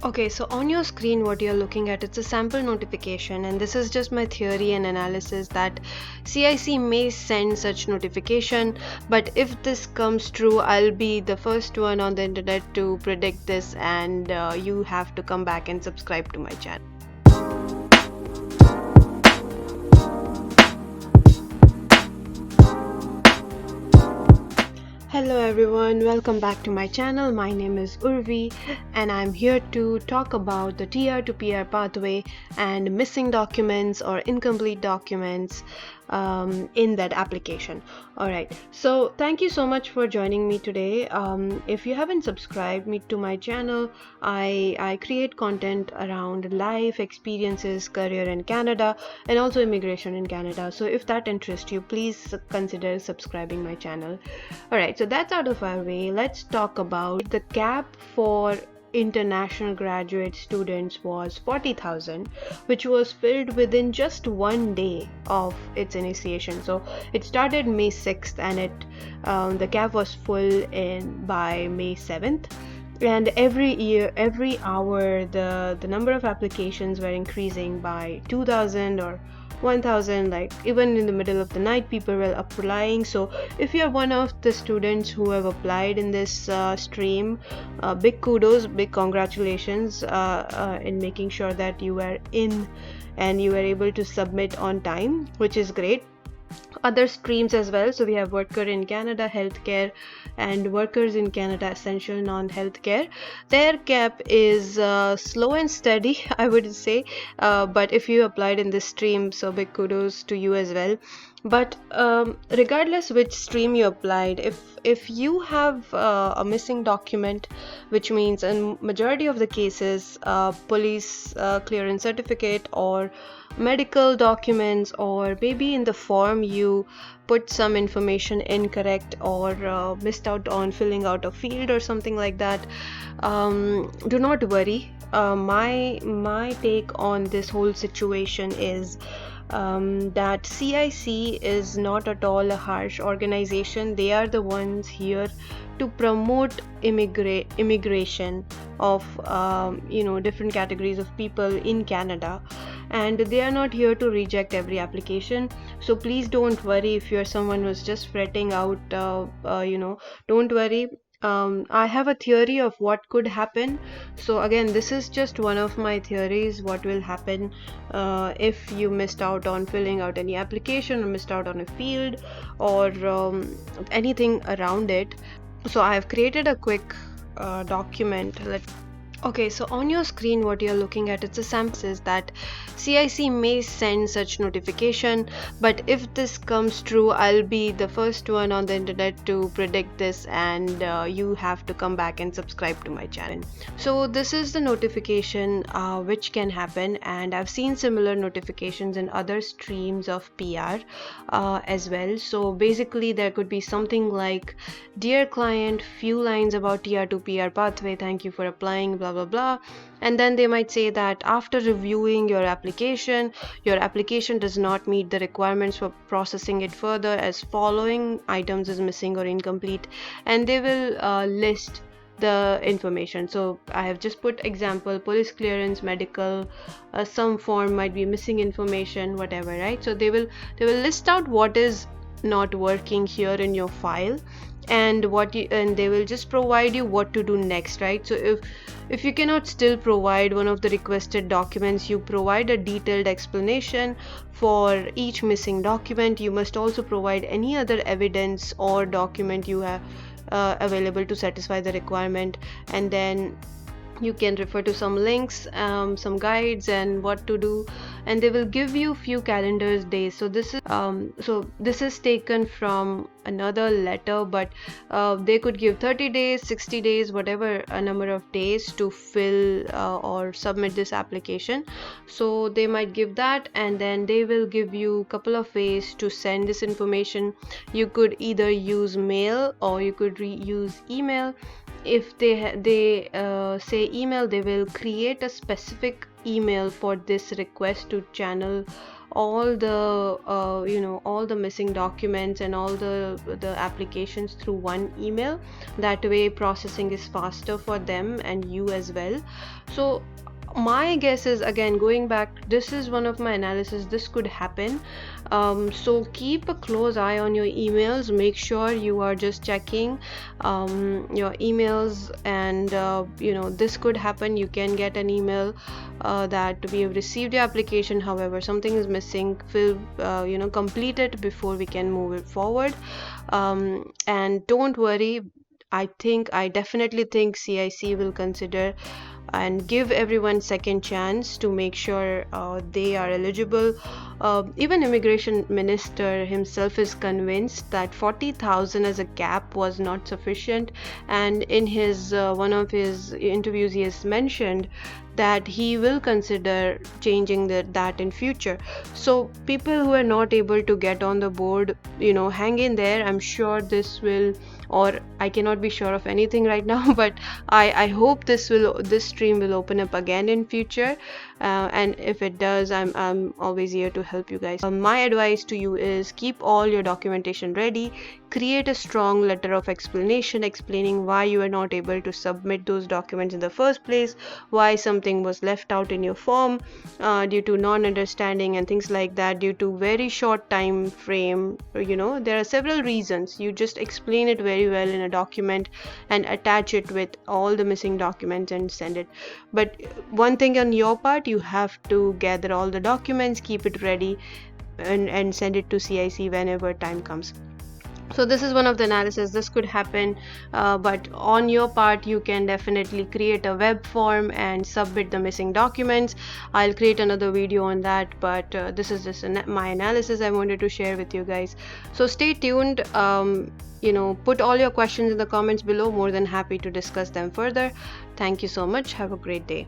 Okay, so on your screen, what you're looking at, it's a sample notification, and this is just my theory and analysis that CIC may send such notification, but if this comes true, I'll be the first one on the internet to predict this, and you have to come back and subscribe to my channel. Hello everyone, welcome back to my channel. My name is Urvi and I'm here to talk about the TR to PR pathway and missing documents or incomplete documents in that application. Alright, so thank you so much for joining me today. If you haven't subscribed to my channel, I create content around life experiences, career in Canada, and also immigration in Canada. So if that interests you, please consider subscribing my channel. Alright, so that's out of our way. Let's talk about the cap for international graduate students was 40,000, which was filled within just one day of its initiation. So it started May 6th and the cap was full by May 7th. And every year, every hour, the number of applications were increasing by 2,000 or 1,000. Like even in the middle of the night, people were applying. So if you're one of the students who have applied in this stream, big kudos, big congratulations in making sure that you were in and you were able to submit on time, which is great. Other streams as well, so we have worker in Canada, healthcare, and workers in Canada, essential non-healthcare. Their cap is slow and steady, I would say, but if you applied in this stream, so big kudos to you as well. But regardless which stream you applied, if you have a missing document, which means in majority of the cases police clearance certificate or medical documents, or maybe in the form you put some information incorrect or missed out on filling out a field or something like that, do not worry. My take on this whole situation is that CIC is not at all a harsh organization. They are the ones here to promote immigration of different categories of people in Canada, and they are not here to reject every application. So please don't worry if you're someone who's just fretting out. Don't worry. I have a theory of what could happen. So again, this is just one of my theories. What will happen if you missed out on filling out any application or missed out on a field or anything around it. So I have created a quick document. Okay, so on your screen, what you're looking at, it's a sample is that CIC may send such notification, but if this comes true, I'll be the first one on the internet to predict this, and you have to come back and subscribe to my channel. So this is the notification which can happen, and I've seen similar notifications in other streams of PR as well. So basically there could be something like, dear client, few lines about TR to PR pathway, thank you for applying, blah blah blah. And then they might say that after reviewing your application does not meet the requirements for processing it further, as following items is missing or incomplete, and they will list the information. So I have just put example: police clearance, medical, some form might be missing information, whatever, right? So they will list out what is not working here in your file, and they will just provide you what to do next, right? So if you cannot still provide one of the requested documents, you provide a detailed explanation for each missing document. You must also provide any other evidence or document you have available to satisfy the requirement, and then you can refer to some links, some guides, and what to do, and they will give you few calendar days. So this is taken from another letter, but they could give 30 days, 60 days, whatever a number of days to fill or submit this application. So they might give that, and then they will give you a couple of ways to send this information. You could either use mail or you could use email. If they say email, they will create a specific email for this request to channel all the all the missing documents and all the applications through one email. That way processing is faster for them and you as well. So my guess is, again, going back, this is one of my analysis, this could happen. So keep a close eye on your emails, make sure you are just checking your emails, and this could happen. You can get an email that we have received your application, however something is missing, complete it before we can move it forward. And don't worry, I definitely think CIC will consider and give everyone second chance to make sure they are eligible. Even immigration minister himself is convinced that 40,000 as a cap was not sufficient, and in his one of his interviews he has mentioned that he will consider changing that in future. So people who are not able to get on the board, hang in there. I'm sure this will, or I cannot be sure of anything right now, but I hope this stream will open up again in future, and if it does, I'm always here to help you guys. My advice to you is keep all your documentation ready, create a strong letter of explanation explaining why you are not able to submit those documents in the first place, why something was left out in your form due to non-understanding and things like that, due to very short time frame. There are several reasons. You just explain it very well in a document and attach it with all the missing documents and send it. But one thing on your part, you have to gather all the documents, keep it ready, and send it to CIC whenever time comes. So this is one of the analysis. This could happen, but on your part you can definitely create a web form and submit the missing documents. I'll create another video on that, but this is just my analysis I wanted to share with you guys. So stay tuned. Put all your questions in the comments below. More than happy to discuss them further. Thank you so much. Have a great day.